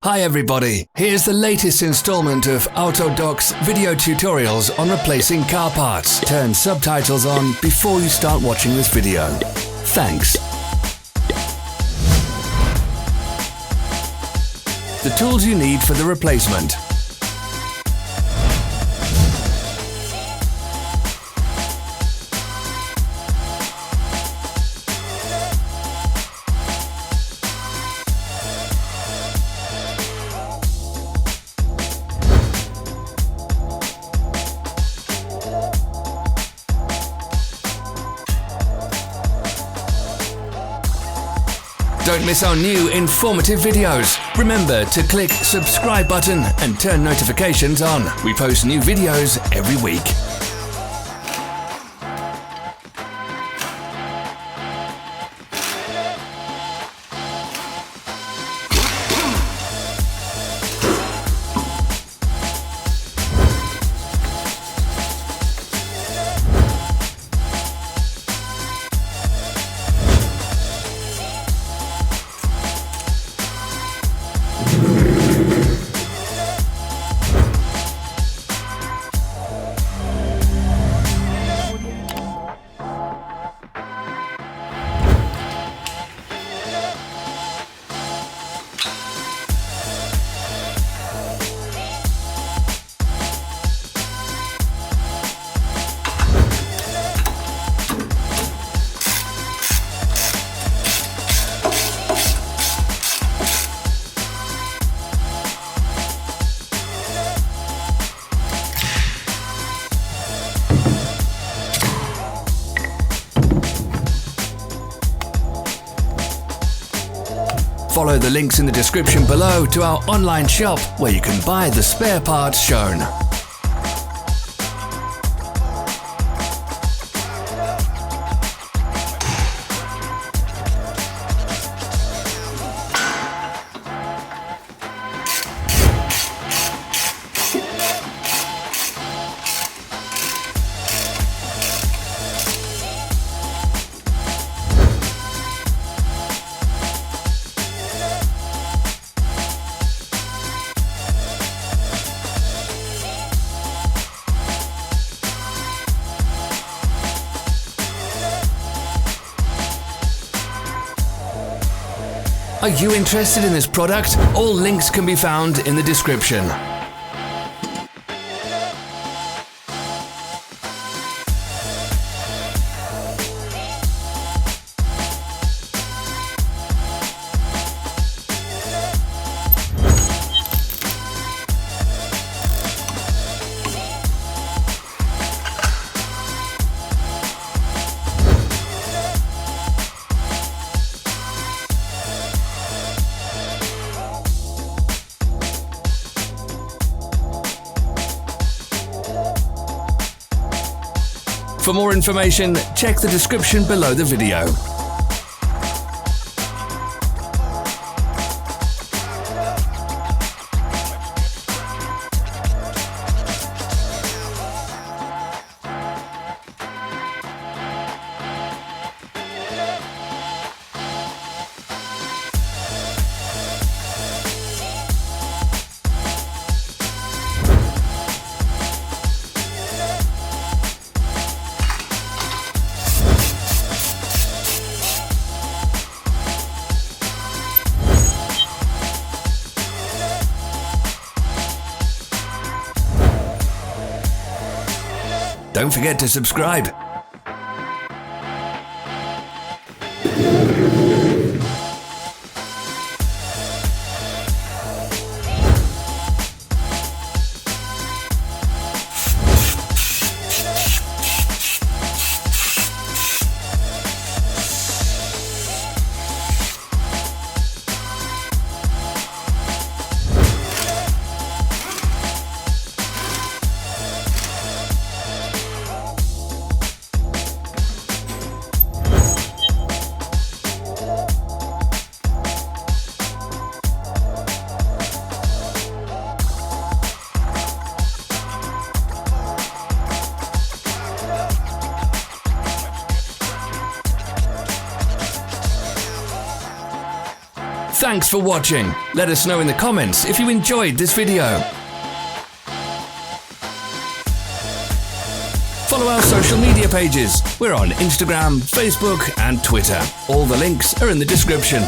Hi everybody, here's the latest installment of Autodoc's video tutorials on replacing car parts. Turn subtitles on before you start watching this video. Thanks. The tools you need for the replacement. Don't miss our new informative videos. Remember to click subscribe button and turn notifications on. We post new videos every week. Follow the links in the description below to our online shop where you can buy the spare parts shown. Are you interested in this product? All links can be found in the description. For more information, check the description below the video. Don't forget to subscribe. Thanks for watching. Let us know in the comments if you enjoyed this video. Follow our social media pages. We're on Instagram, Facebook and Twitter. All the links are in the description.